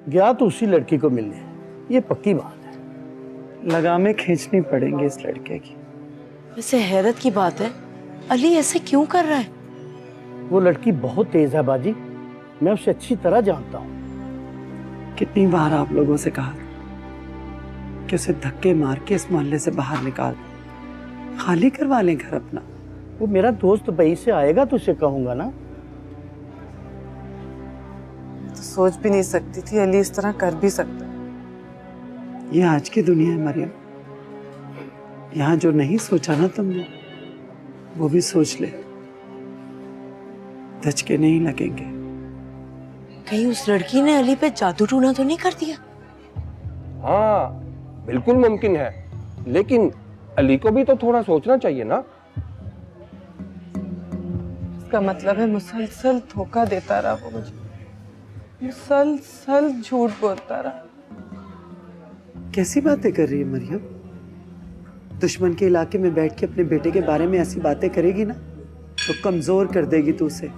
गया तो उसी लड़की को मिलने, ये पक्की बात है। लगामें खींचनी पड़ेंगी इस लड़के की। वैसे हैरत की बात है, अली ऐसे क्यों कर रहा है? वो लड़की बहुत तेज है बाजी, मैं उसे अच्छी तरह जानता हूँ। कितनी बार आप लोगों से कहा कि उसे धक्के मार के इस मोहल्ले से बाहर निकाल, खाली करवा लें घर अपना। वो मेरा दोस्त बई से आएगा तो उसे कहूंगा ना। तो सोच भी नहीं सकती थी अली इस तरह कर भी सकता है। ये आज की दुनिया है मरियम। यहाँ जो नहीं सोचा ना तुमने, वो भी सोच ले, धचके नहीं लगेंगे। कहीं उस लड़की ने अली पे जादू टूना तो नहीं कर दिया? हाँ बिल्कुल मुमकिन है, लेकिन अली को भी तो थोड़ा सोचना चाहिए ना। इसका मतलब है मुसलसल धोखा देता रहा वो मुझे, मुसलसल झूठ बोलता रहा। कैसी बातें कर रही है मरियम? दुश्मन के इलाके में बैठ के अपने बेटे के बारे में ऐसी बातें करेगी ना तो कमजोर कर देगी तू उसे।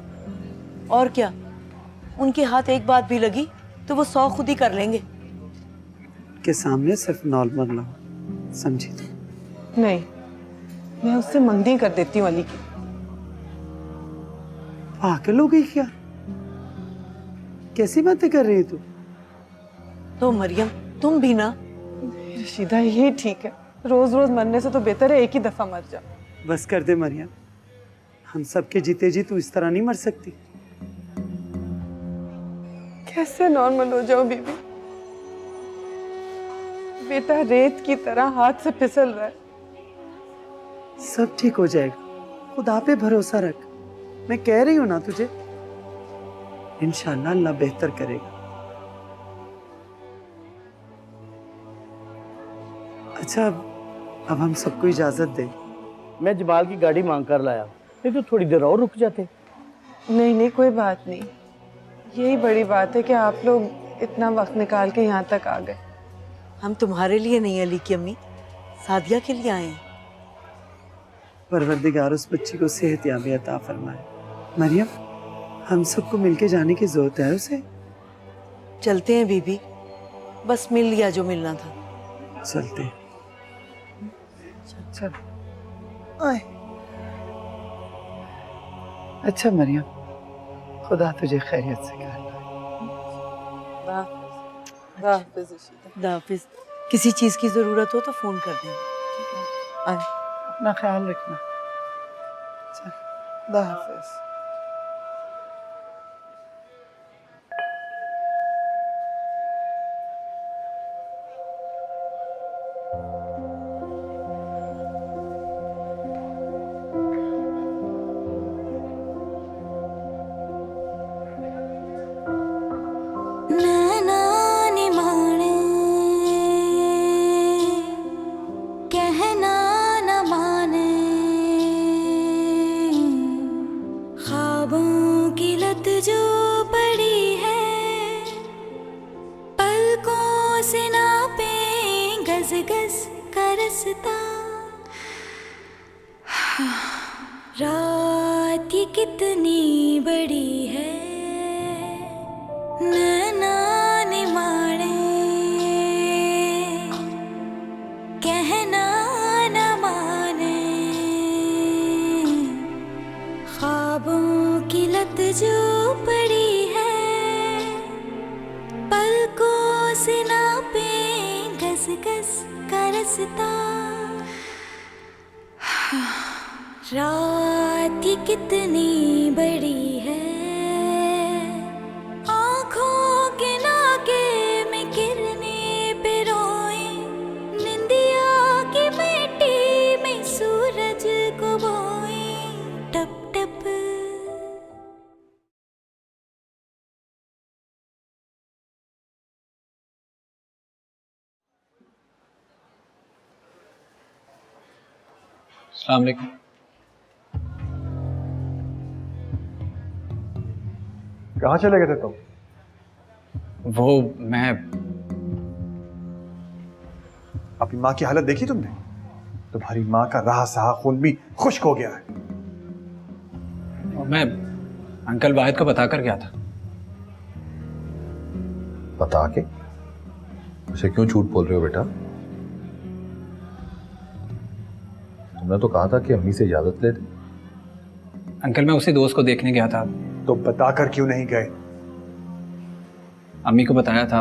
और क्या, उनके हाथ एक बात भी लगी तो वो 100 खुद ही कर लेंगे। के सामने सिर्फ नॉर्मल ना हो, समझी तू? नहीं, मैं उससे मंगनी कर देती हूँ अली की। पागल हो गई क्या? कैसी बातें कर रही है तू? तो मरियम तुम भी ना। रशीदा ये ठीक है, रोज रोज मरने से तो बेहतर है एक ही दफा मर जा। बस कर दे मरियम, हम सबके जीते जी तू इस तरह नहीं मर सकती। कैसे नॉर्मल हो जाओ बीबी? बेटा रेत की तरह हाथ से फिसल रहा है। सब ठीक हो जाएगा, खुदा पे भरोसा रख। मैं कह रही हूं ना तुझे, इंशाल्लाह अल्लाह बेहतर करेगा। अच्छा, अब हम सबको इजाजत दें। मैं जमाल की गाड़ी मांग कर लाया, नहीं तो थोड़ी देर और रुक जाते। नहीं नहीं कोई बात नहीं, यही बड़ी बात है कि आप लोग इतना वक्त निकाल के यहाँ तक आ गए। हम तुम्हारे लिए नहीं अली की अम्मी, सादिया के लिए आए हैं। परवरदिगार उस बच्ची को सेहत याबी अता फरमाए। मरियम, हम सबको मिलके जाने की जरूरत है उसे। चलते हैं बीबी, बस मिल लिया जो मिलना था। चलते हैं। चल आए। अच्छा मरियम, खुदा तुझे खैरियत से कर। हाफिज। किसी चीज की जरूरत हो तो फोन कर देना। आए। अपना ख्याल रखना। चल, खुदा हाफिज। रात ये कितनी बड़ी है, नैना ने मारे कहना न माने, ख्वाबों की लत जो पड़ी है, पलकों से नापे गस गस का रास्ता। रात ये कितनी बड़ी है, आँखों के नाके में गिरने पे रोए, निंदिया की मिट्टी में सूरज को बोए टप टप। अस्सलाम वालेकुम। कहाँ चले गए थे तुम? वो मैं अपनी माँ की हालत देखी तुमने? तुम्हारी माँ का रहा सहा खून भी खुश्क हो गया है। अंकल वाहिद को बता कर गया था। बता के उसे क्यों झूठ बोल रहे हो बेटा? तुमने तो कहा था कि अम्मी से इजाजत ले दे। अंकल मैं उसी दोस्त को देखने गया था। तो बताकर क्यों नहीं गए? अम्मी को बताया था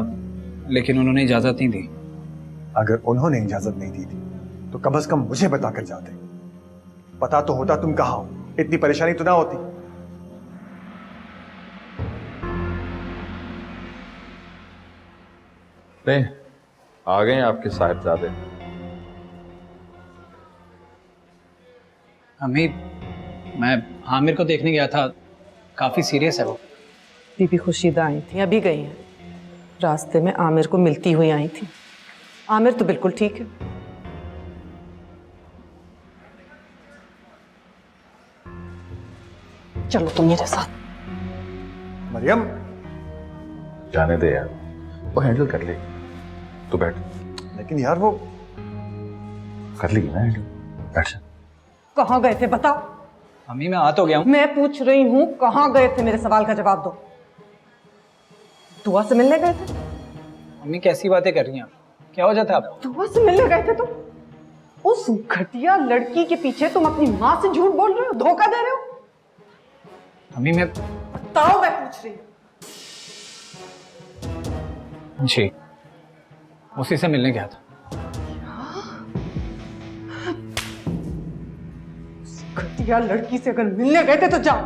लेकिन उन्होंने इजाजत नहीं दी। अगर उन्होंने इजाजत नहीं दी थी तो कम से कम मुझे बताकर जाते। पता तो होता तुम कहाँ हो, इतनी परेशानी तो ना होती। नहीं, आ गए हैं आपके साहिबजादे। अम्मी मैं आमिर को देखने गया था, काफी सीरियस है वो। बीबी खुशीदा आई थी, अभी गई हैं। रास्ते में आमिर को मिलती हुई आई थी। आमिर तो बिल्कुल ठीक है। चलो तुम मेरे साथ। मरियम, जाने दे यार, वो हैंडल कर लेगी। तू बैठ। लेकिन यार वो कर लेगी ना हैंडल। बैठ जा। कहाँ गए थे बताओ? अम्मी मैं आ तो गया हूँ। मैं पूछ रही हूँ कहाँ गए थे, मेरे सवाल का जवाब दो। दुआ से मिलने गए थे? अम्मी कैसी बातें कर रही हैं? क्या वजह था आपको? दुआ से मिलने गए थे तुम? उस घटिया लड़की के पीछे तुम अपनी माँ से झूठ बोल रहे हो, धोखा दे रहे हो? अम्मी मैं बताओ, मैं पूछ रही हूँ। जी उसी से मिलने गया था। घटिया लड़की से अगर मिलने गए थे तो जाओ,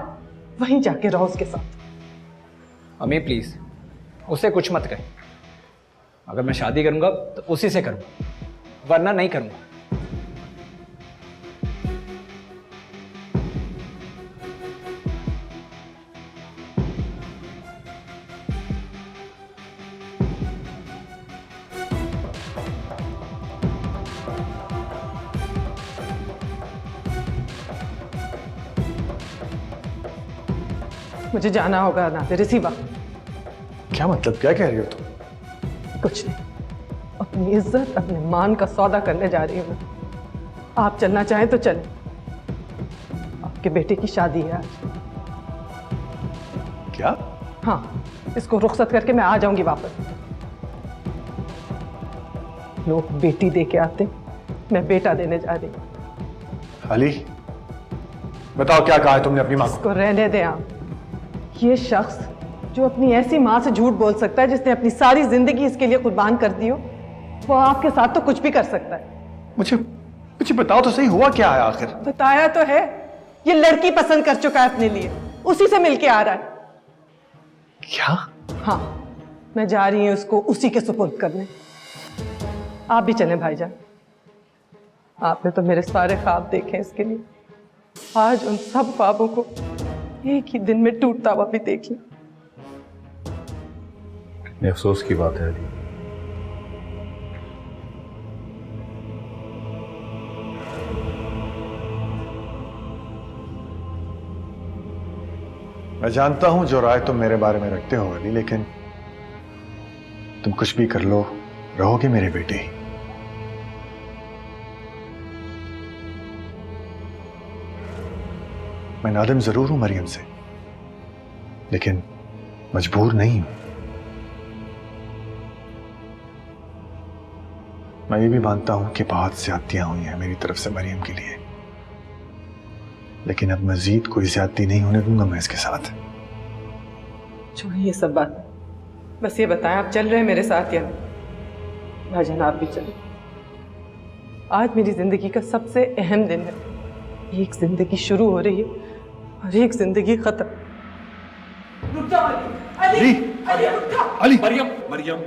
वहीं जाके रहो उसके साथ। अम्मी प्लीज उससे कुछ मत कहे। अगर मैं शादी करूंगा तो उसी से करूंगा, वरना नहीं करूंगा। मुझे जाना होगा ना रिसीवा। क्या मतलब, क्या कह रही हो तुम? कुछ नहीं, अपनी इज्जत अपने मान का सौदा करने जा रही हूँ। आप चलना चाहें तो चलें। आपके बेटे की शादी है आज। क्या? हाँ, इसको रुखसत करके मैं आ जाऊंगी वापस। लोग बेटी दे के आते, मैं बेटा देने जा रही हूँ। अली, बताओ क्या कहा है तुमने अपनी माँ को? इसको रहने दें आप। ये शख्स जो अपनी ऐसी माँ से झूठ बोल सकता है जिसने अपनी सारी जिंदगी इसके लिए कुर्बान कर दी हो, वो आपके साथ तो कुछ भी कर सकता है। मुझे बताओ तो सही, हुआ क्या है आखिर? बताया तो है, ये लड़की पसंद कर चुका है अपने लिए, उसी से मिलके आ रहा है। क्या? हाँ, मैं जा रही हूँ उसको उसी के सुपुर्द करने। आप भी चलें भाईजान। आपने तो मेरे सारे ख्वाब देखे हैं इसके लिए। आज उन सब ख्वाबों को एक ही दिन में टूटता हुआ भी देख लिया। कितने अफसोस की बात है अली। मैं जानता हूं जो राय तुम मेरे बारे में रखते हो अली, लेकिन तुम कुछ भी कर लो, रहोगे मेरे बेटे। मैं नादिम जरूर हूं मरियम से, लेकिन मजबूर नहीं हूं। मैं ये भी मानता हूं कि बहुत ज्यादतियां हुई हैं मेरी तरफ से मरियम के लिए, लेकिन अब मजीद कोई ज्यादती नहीं होने दूंगा मैं इसके साथ। छोड़िए ये सब बात, बस ये बताएं आप चल रहे हैं मेरे साथ या नहीं? भाईजान आप भी चले। आज मेरी जिंदगी का सबसे अहम दिन है। एक जिंदगी शुरू हो रही है और एक जिंदगी खत्म। रुक जाओ अली, अली रुक जाओ। अली, मरियम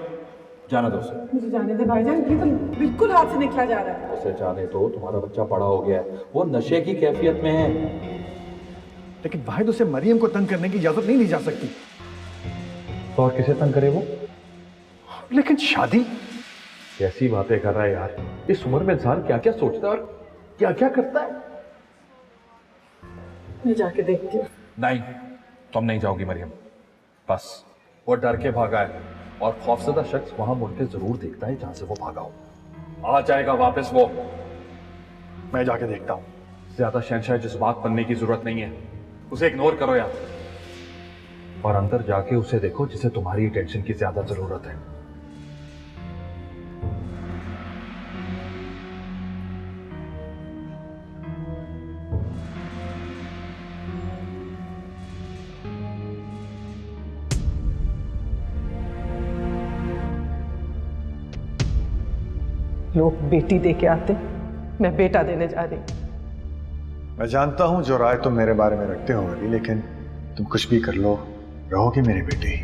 जाना दो उसे। मुझे जाने दे भाईजान, ये तो बिल्कुल हाथ से निकला जा रहा है। उसे जाने दो, तुम्हारा बच्चा बड़ा हो गया है, वो नशे की कैफियत में है। लेकिन वाहिद उसे मरियम को तंग करने की इजाजत नहीं दी जा सकती। तो और किसे तंग करे वो? लेकिन शादी? कैसी बातें कर रहा है यार, इस उम्र में इंसान क्या क्या सोचता है और क्या क्या करता है। मैं जाके देखती हूँ। नहीं, तुम नहीं जाओगी मरियम। बस वो डर के भागा है और खौफजदा शख्स वहां मुड़ के जरूर देखता है जहां से वो भागा हो। आ जाएगा वापस वो। मैं जाके देखता हूं। ज्यादा शहंशाह जज्बात बनने की जरूरत नहीं है, उसे इग्नोर करो यार। और अंदर जाके उसे देखो जिसे तुम्हारी टेंशन की ज्यादा जरूरत है। लोग बेटी दे के आते, मैं बेटा देने जा रही। मैं जानता हूं जो राय तुम मेरे बारे में रखते हो अली, लेकिन तुम कुछ भी कर लो, रहोगी मेरी बेटी।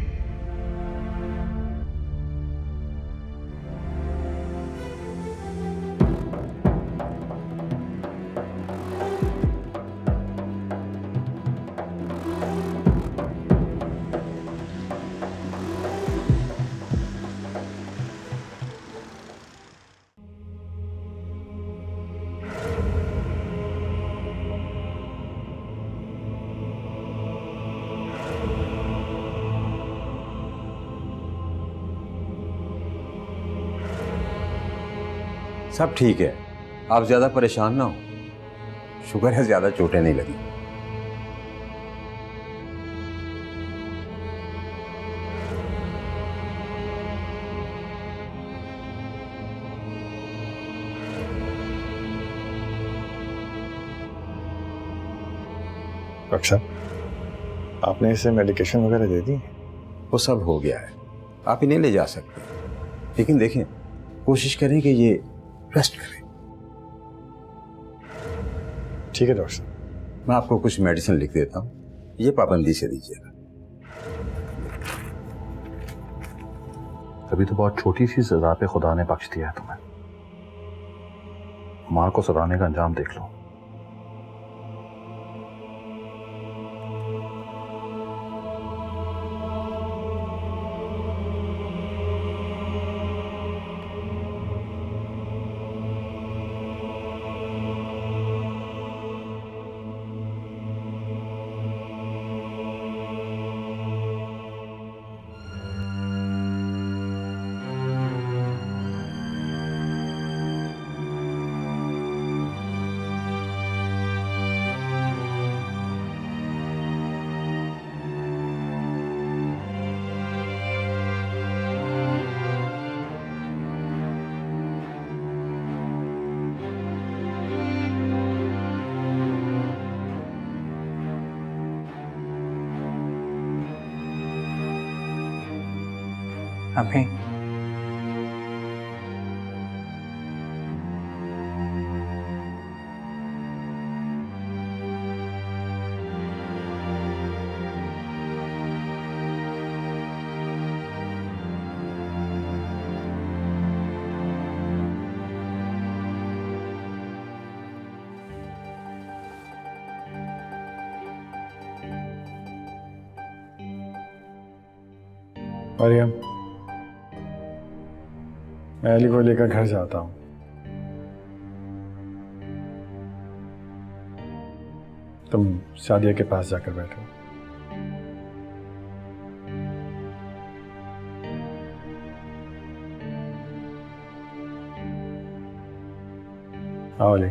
सब ठीक है, आप ज्यादा परेशान ना हो। शुगर है ज्यादा चोटें नहीं लगी। रक्षा, आपने इसे मेडिकेशन वगैरह दे दी? वो सब हो गया है, आप इन्हें ले जा सकते हैं, लेकिन देखें कोशिश करें कि ये रेस्ट करें। ठीक है डॉक्टर साहब। मैं आपको कुछ मेडिसिन लिख देता हूं, ये पाबंदी से दीजिएगा। तभी तो बहुत छोटी सी सजा पे खुदा ने बख्श दिया है तुम्हें। मां को सताने का अंजाम देख लो। अभी मरियम, मैं अली को लेकर घर जाता हूँ। तुम सादिया के पास जाकर बैठो। आओ अली।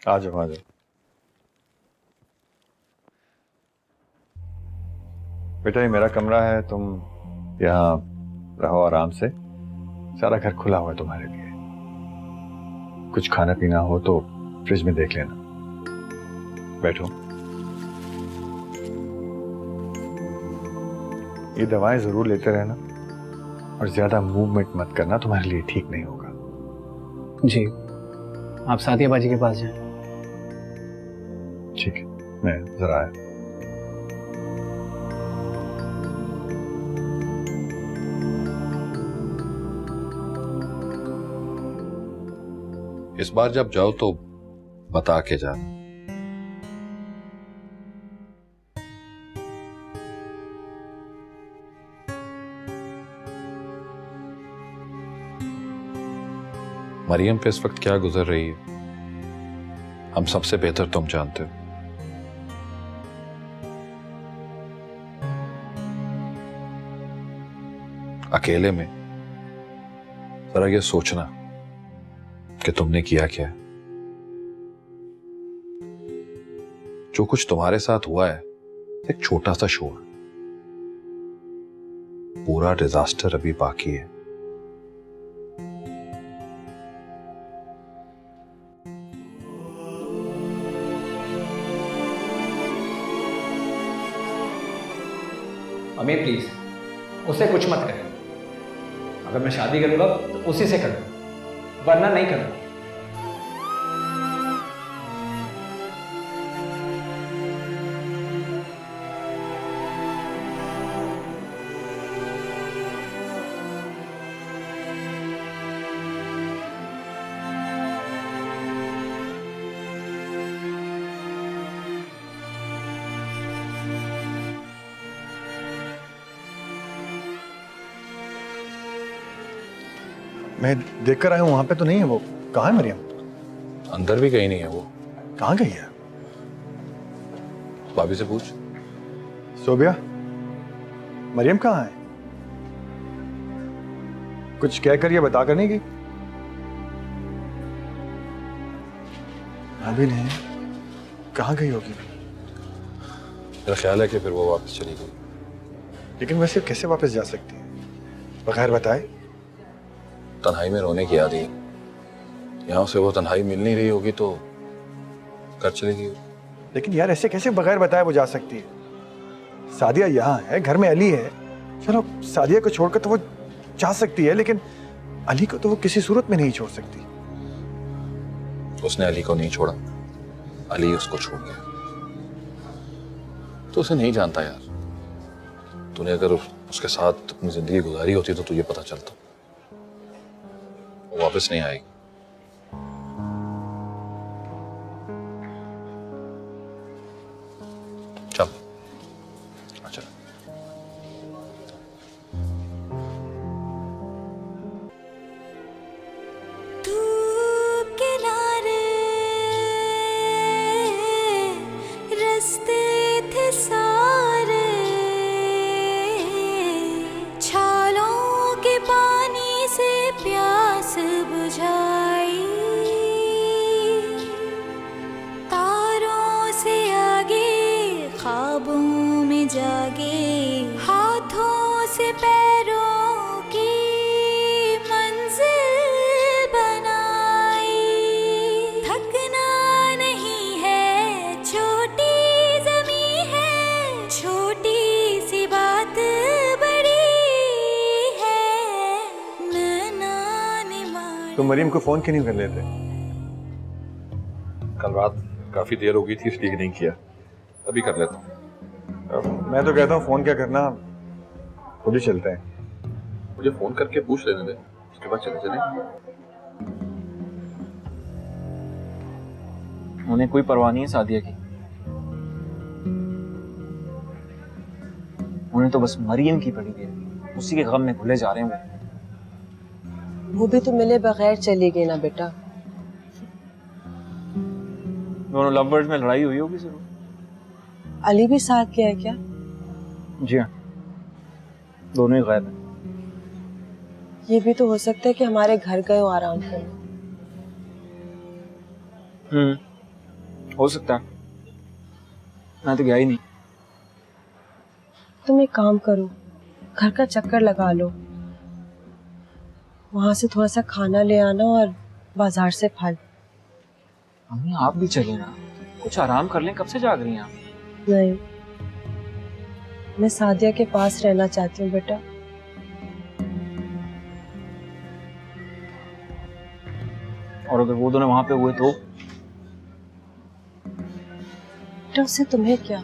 आ जाओ आ जाओ। बेटा ये मेरा कमरा है, तुम यहाँ रहो आराम से। सारा घर खुला हुआ है तुम्हारे लिए। कुछ खाना पीना हो तो फ्रिज में देख लेना। बैठो। ये दवाएं जरूर लेते रहना और ज्यादा मूवमेंट मत करना, तुम्हारे लिए ठीक नहीं होगा। जी, आप सादिया बाजी के पास जाएं। ठीक है, मैं जरा आया। इस बार जब जाओ तो बता के जा। मरियम पे इस वक्त क्या गुजर रही है हम सबसे बेहतर तुम जानते हो। अकेले में जरा ये सोचना कि तुमने किया क्या है। जो कुछ तुम्हारे साथ हुआ है एक छोटा सा शो है, पूरा डिजास्टर अभी बाकी है। अमी प्लीज उसे कुछ मत करें। अगर मैं शादी करूंगा तो उसी से करूंगा, वरना नहीं करूंगा। मैं देख कर आया हूँ, वहां पे तो नहीं है वो। कहाँ है मरियम? अंदर भी कहीं नहीं है वो। कहाँ गई है? भाभी से पूछ। सोबिया, मरियम कहाँ है? कुछ कहकर या बता कर नहीं गई? अभी नहीं। कहाँ गई होगी? मेरा ख्याल है कि फिर वो वापस चली गई। लेकिन वैसे कैसे वापस जा सकती है बगैर बताए? तन्हाई में रोने की याद ही यहाँ से वो तन्हाई मिल नहीं रही होगी तो घर चली गई। लेकिन यार ऐसे कैसे बगैर बताए वो जा सकती है? सादिया यहाँ है, घर में अली है। चलो सादिया को छोड़कर तो वो जा सकती है, लेकिन अली को तो वो किसी सूरत में नहीं छोड़ सकती। उसने अली को नहीं छोड़ा, अली उसको छोड़ गया। तो उसे नहीं जानता यार। तूने अगर उसके साथ अपनी जिंदगी गुजारी होती तो तुझे पता चलता। वो वापस नहीं आएगी। चल अच्छा। तू किनारे रास्ते थे सारे, छालों के पानी से प्यास बुझाई, तारों से आगे ख्वाबों में जागे, हाथों से पैरों की मंजिल बनाई। थकना नहीं है, छोटी जमी है, छोटी सी बात बड़ी है, नैना ने मार। तो मरियम को फोन क्यों नहीं कर लेते? कल रात काफी देर हो गई थी इसलिए नहीं किया, अभी कर लेता हूँ। मैं तो कहता हूँ फोन क्या करना, खुद ही चलते हैं। मुझे फोन करके पूछ लेने दे, उसके बाद चले चले। उन्हें कोई परवाह नहीं है सादिया की। उन्हें तो बस मरियम की पड़ी है, उसी के गम में भूले जा रहे हैं वो भी तो मिले बगैर चली गई ना बेटा। दोनों लवर्स में लड़ाई हुई होगी जरूर। अली भी साथ गया है क्या? जी हाँ, दोनों ही गायब हैं। ये भी तो हो सकता है कि हमारे घर गए हो आराम करने। हो सकता है, मैं तो गया ही नहीं। तुम एक काम करो, घर का चक्कर लगा लो, वहां से थोड़ा सा खाना ले आना और बाजार से फल। मम्मी आप भी चले ना, कुछ आराम कर लें। कब से जाग रही हैं आप? नहीं, मैं सादिया के पास रहना चाहती हूँ बेटा। और अगर वो दोनों वहां पे हुए तो? बेटा उससे तुम्हें क्या?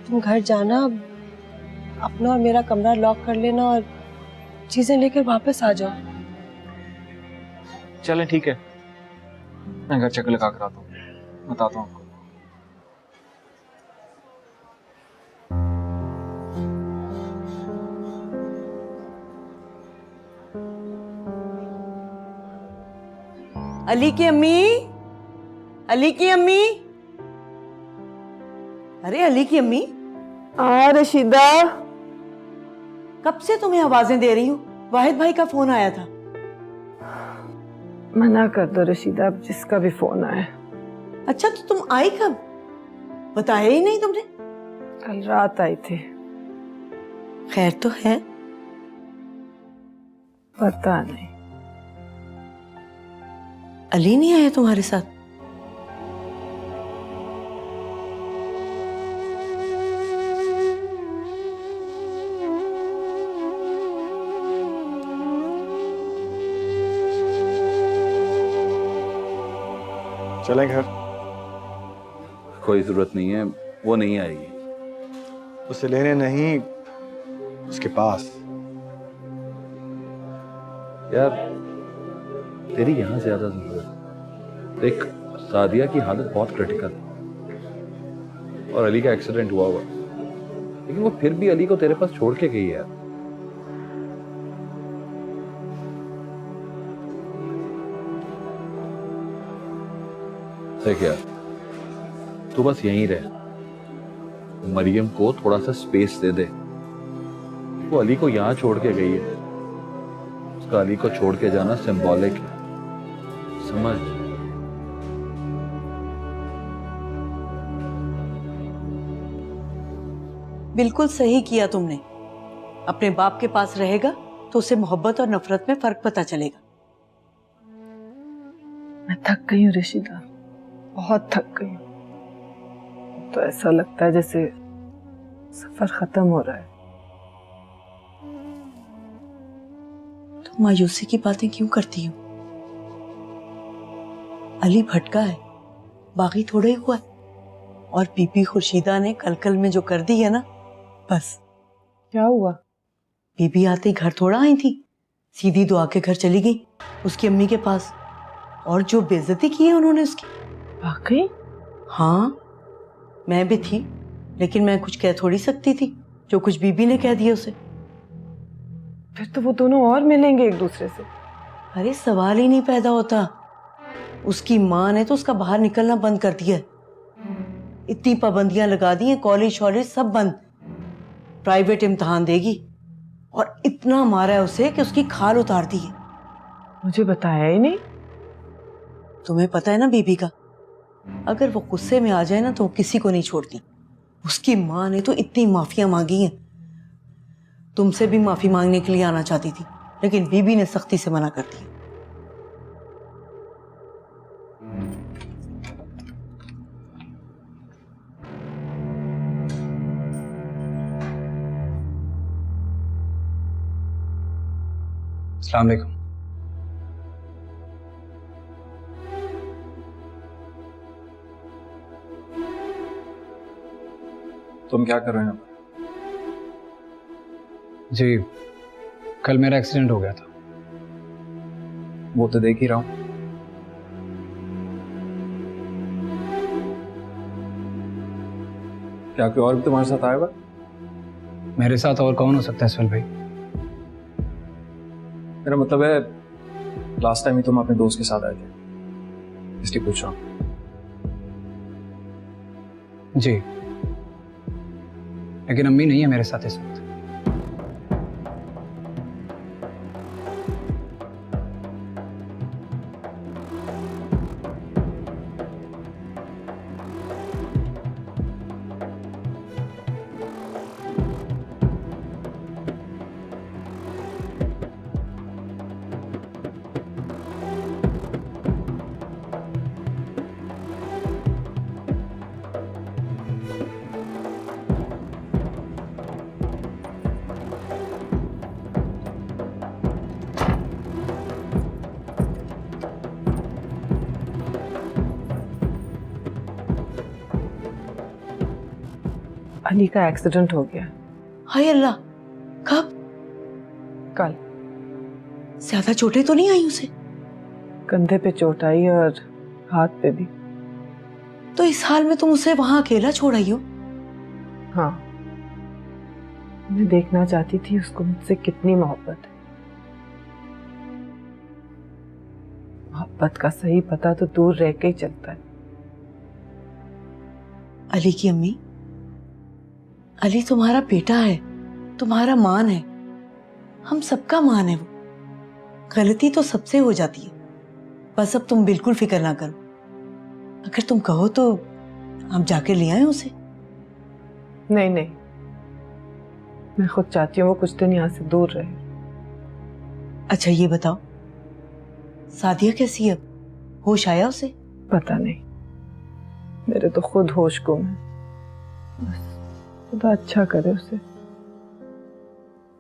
तुम घर जाना, अपना और मेरा कमरा लॉक कर लेना और चीजें लेकर वापस आ जाओ। चलें ठीक है, मैं घर चक्कर लगा कर आता हूँ, बताता हूँ आपको। अली की अम्मी, अली की अम्मी, अरे अली की अम्मी। रशीदा, कब से तुम्हें आवाजें दे रही हूँ। वाहिद भाई का फोन आया था। मना कर दो रशीदा, अब जिसका भी फोन आए। अच्छा तो तुम आई कब? बताया ही नहीं तुमने। कल रात आई थी। खैर तो है? पता नहीं। अली नहीं आया तुम्हारे साथ? चलें घर? कोई जरूरत नहीं है, वो नहीं आएगी। उसे लेने नहीं, उसके पास। यार तेरी यहाँ ज्यादा जरूरत है। देख, सादिया की हालत बहुत क्रिटिकल है और अली का एक्सीडेंट हुआ हुआ, लेकिन वो फिर भी अली को तेरे पास छोड़ के गई है यार। देख यार, तू बस यहीं रह, मरियम को थोड़ा सा स्पेस दे दे। वो अली को यहां छोड़ के गई है, उसका अली को छोड़ के जाना सिंबॉलिक है, समझ। बिल्कुल सही किया तुमने। अपने बाप के पास रहेगा तो उसे मोहब्बत और नफरत में फर्क पता चलेगा। मैं थक गई हूँ रशीदा, बहुत थक गई हूँ। तो ऐसा लगता है जैसे सफर खत्म हो रहा है। तुम मायूसी की बातें क्यों करती हो? अली भटका है, बागी थोड़ा ही हुआ है। और बीबी खुर्शीदा ने कल में जो कर दी है ना, बस। क्या हुआ? बीबी आते ही घर थोड़ा आई थी, सीधी दुआ के घर चली गई उसकी अम्मी के पास। और जो बेइज्जती की है उन्होंने उसकी। वाकई? हाँ, मैं भी थी, लेकिन मैं कुछ कह थोड़ी सकती थी। जो कुछ बीबी ने कह दिया उसे। फिर तो वो दोनों और मिलेंगे एक दूसरे से। अरे सवाल ही नहीं पैदा होता। उसकी माँ ने तो उसका बाहर निकलना बंद कर दिया है। इतनी पाबंदियां लगा दी हैं, कॉलेज शॉलेज सब बंद। प्राइवेट इम्तिहान देगी और इतना मारा है उसे कि उसकी खाल उतार दी है। मुझे बताया ही नहीं। तुम्हें पता है ना बीबी का, अगर वो गुस्से में आ जाए ना तो वो किसी को नहीं छोड़ती। उसकी माँ ने तो इतनी माफियां मांगी हैं। तुमसे भी माफी मांगने के लिए आना चाहती थी, लेकिन बीबी ने सख्ती से मना कर दिया। अस्सलाम वालेकुम। तुम क्या कर रहे हो? जी, कल मेरा एक्सीडेंट हो गया था। वो तो देख ही रहा हूं। क्या कोई और भी तुम्हारे साथ आएगा? मेरे साथ और कौन हो सकता है सुहेल भाई? मेरा मतलब है, लास्ट टाइम ही तुम अपने दोस्त के साथ आए थे, इसलिए पूछ रहा हूं। जी, लेकिन अम्मी नहीं है मेरे साथ इस वक्त। अली का एक्सीडेंट हो गया। हाय अल्लाह, कब? कल। ज्यादा चोटें तो नहीं आई उसे? कंधे पे चोट आई और हाथ पे भी। तो इस हाल में तुम उसे वहां अकेला छोड़ आई हो? हाँ, मैं देखना चाहती थी उसको मुझसे कितनी मोहब्बत है। मोहब्बत का सही पता तो दूर रह के ही चलता है। अली की अम्मी, अली तुम्हारा बेटा है, तुम्हारा मान है, हम सबका मान है। वो गलती तो सबसे हो जाती है, बस अब तुम बिल्कुल फिक्र ना करो। अगर तुम कहो तो हम जाके ले आए उसे। नहीं नहीं, मैं खुद चाहती हूँ वो कुछ दिन यहाँ से दूर रहे। अच्छा ये बताओ, सादिया कैसी है? होश आया उसे? पता नहीं, मेरे तो खुद होश गुम है। बस खुदा अच्छा करे उसे।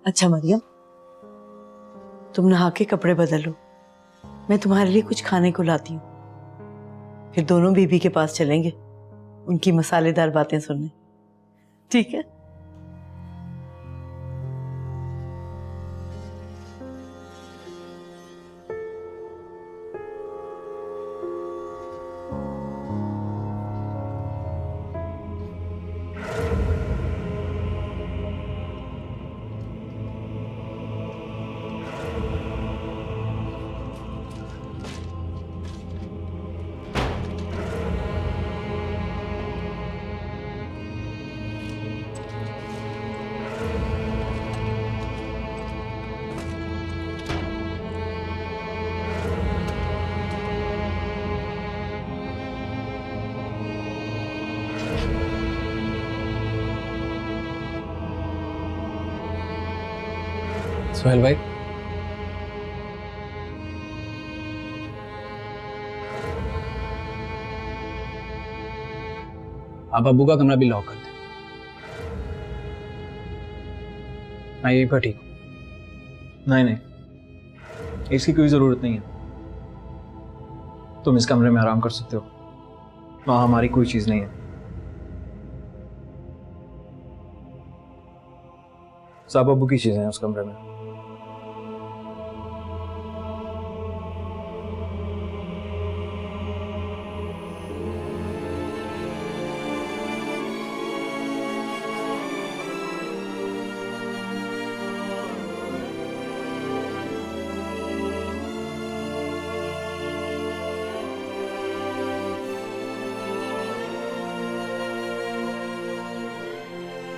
अच्छा मरियम, तुम नहा के कपड़े बदल लो, मैं तुम्हारे लिए कुछ खाने को लाती हूँ। फिर दोनों बीबी के पास चलेंगे उनकी मसालेदार बातें सुनने, ठीक है? सोहेल भाई, आप अब्बू का कमरा भी लॉक कर दें। मैं यहीं पर ठीक हूँ। नहीं नहीं, इसकी कोई ज़रूरत नहीं है। तुम इस कमरे में आराम कर सकते हो, वहाँ हमारी कोई चीज़ नहीं है। सब अब्बू की चीज़ें हैं उस कमरे में।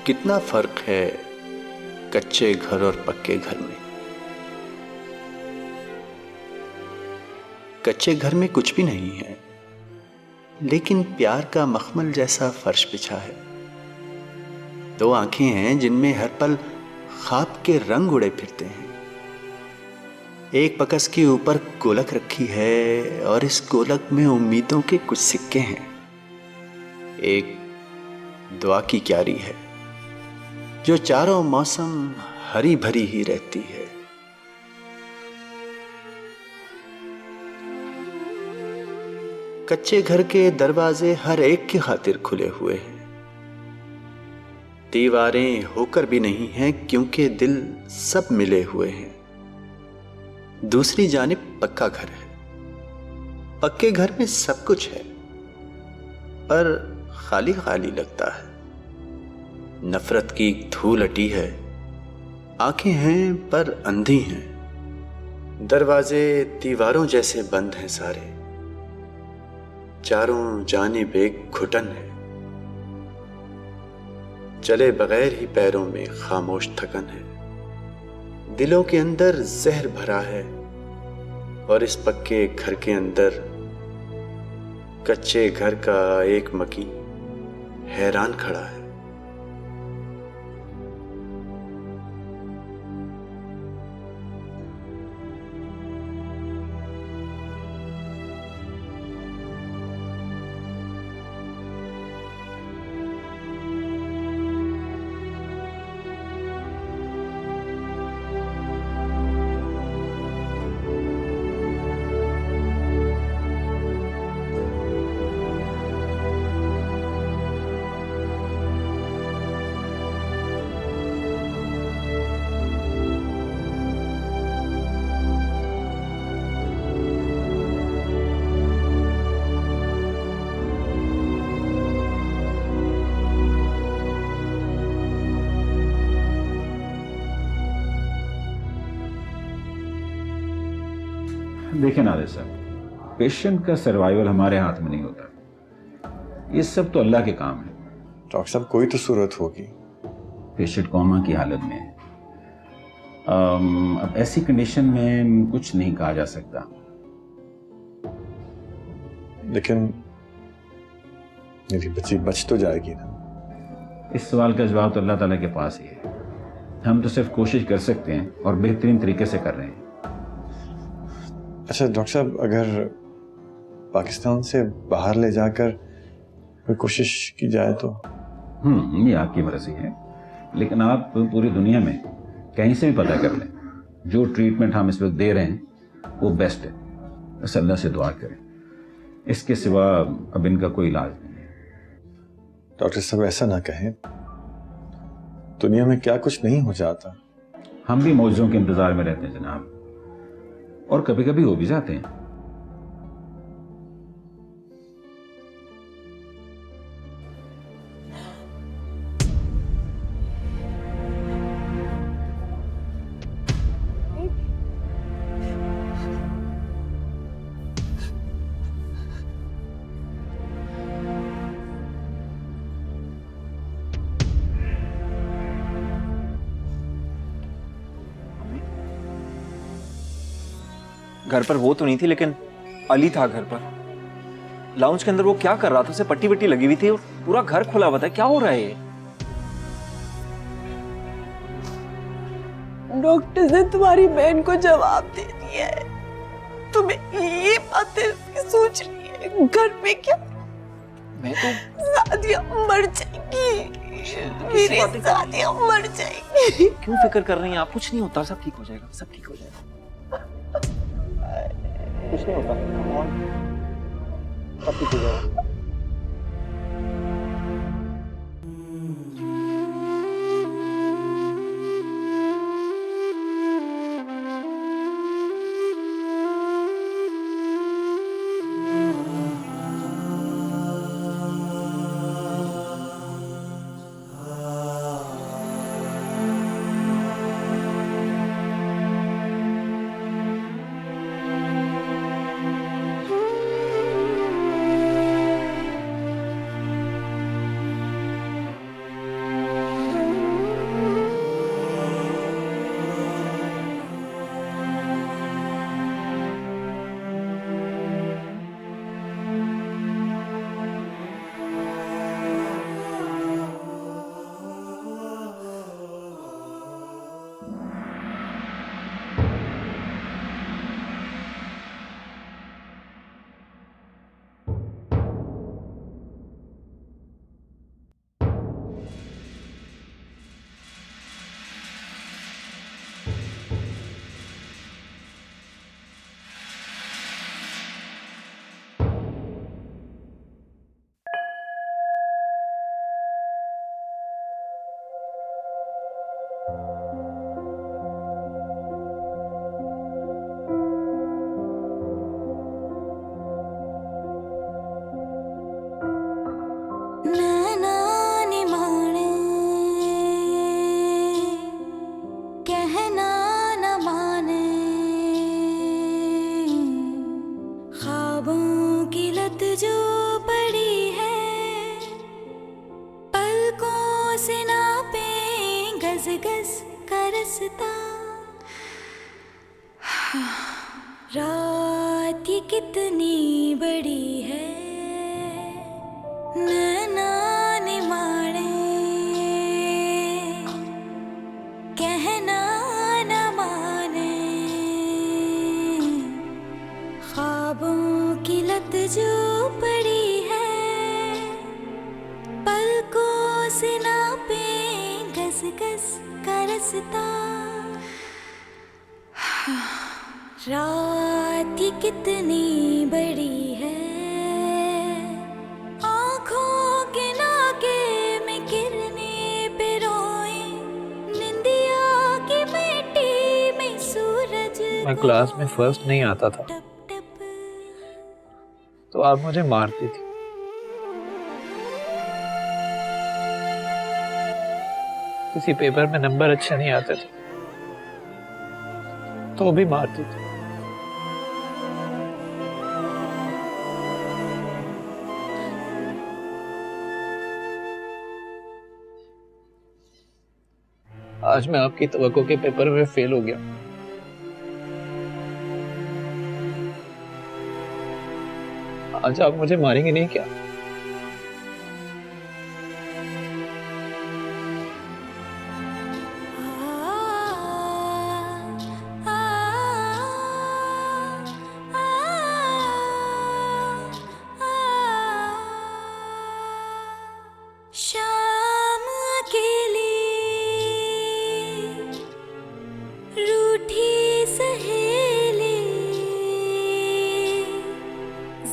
कितना फर्क है कच्चे घर और पक्के घर में। कच्चे घर में कुछ भी नहीं है, लेकिन प्यार का मखमल जैसा फर्श बिछा है। दो आंखें हैं जिनमें हर पल ख्वाब के रंग उड़े फिरते हैं। एक पकस के ऊपर गोलक रखी है और इस गोलक में उम्मीदों के कुछ सिक्के हैं। एक दुआ की क्यारी है जो चारों मौसम हरी भरी ही रहती है। कच्चे घर के दरवाजे हर एक की खातिर खुले हुए हैं। दीवारें होकर भी नहीं हैं क्योंकि दिल सब मिले हुए हैं। दूसरी जानिब पक्का घर है। पक्के घर में सब कुछ है पर खाली खाली लगता है। नफरत की धूल अटी है, आंखें हैं पर अंधी हैं। दरवाजे दीवारों जैसे बंद हैं सारे, चारों जानिब एक घुटन है। चले बगैर ही पैरों में खामोश थकन है। दिलों के अंदर जहर भरा है और इस पक्के घर के अंदर कच्चे घर का एक मकी हैरान खड़ा है। देखिए नादिर साहब, पेशेंट का सर्वाइवल हमारे हाथ में नहीं होता, ये सब तो अल्लाह के काम है। डॉक्टर साहब कोई तो सूरत होगी। पेशेंट कोमा की हालत में है। अब ऐसी कंडीशन में कुछ नहीं कहा जा सकता। लेकिन मेरी बच्ची बच तो जाएगी ना? इस सवाल का जवाब तो अल्लाह ताला के पास ही है। हम तो सिर्फ कोशिश कर सकते हैं और बेहतरीन तरीके से कर रहे हैं। अच्छा डॉक्टर साहब, अगर पाकिस्तान से बाहर ले जाकर कोई कोशिश की जाए तो? ये आपकी मर्जी है, लेकिन आप पूरी दुनिया में कहीं से भी पता कर लें, जो ट्रीटमेंट हम इस वक्त दे रहे हैं वो बेस्ट है। बस अल्लाह से दुआ करें, इसके सिवा अब इनका कोई इलाज नहीं है। डॉक्टर साहब ऐसा ना कहें, दुनिया में क्या कुछ नहीं हो जाता। हम भी मौजों के इंतजार में रहते हैं जनाब, और कभी कभी हो भी जाते हैं। घर पर वो तो नहीं थी, लेकिन अली था घर पर। लाउंज के अंदर वो क्या कर रहा था? उसे पट्टी वट्टी लगी हुई थी और पूरा घर खुला हुआ था। क्या हो रहा है ये? डॉक्टर ने तुम्हारी बहन को जवाब दे दिया है। तुम्हें ये बातें सोच रही है घर में क्या? मैं तो सादिया मर जाएगी, मेरी सादिया मर जाएगी। क्यों फिक्र कर रही हैं आप? कुछ नहीं होता, सब ठीक हो जाएगा, सब ठीक हो जाएगा, कुछ नहीं होता। सब ठीक हो जाएगा। रात ये कितनी बड़ी है, नैना ने मारे कहना न माने, ख्वाबों की लत जो पड़ी है, पलकों से नापे गस गस का रास्ता। रात ये कितनी बड़ी है, आँखों के नाके में गिरने पे रोए, निंदिया की मिट्टी में सूरज। मैं क्लास में फर्स्ट नहीं आता था तो आप मुझे मारती थी। किसी पेपर में नंबर अच्छे नहीं आते थे तो भी मारती थी। आज मैं आपकी तवक्को के पेपर में फेल हो गया। आज आप मुझे मारेंगे नहीं क्या? शाम अकेली रूठी सहेली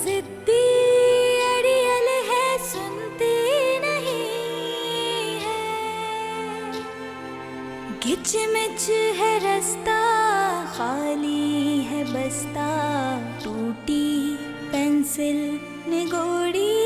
जिद्दी अड़ियल है सुनती नहीं है गिच मिच है रास्ता खाली है बस्ता टूटी पेंसिल निगोड़ी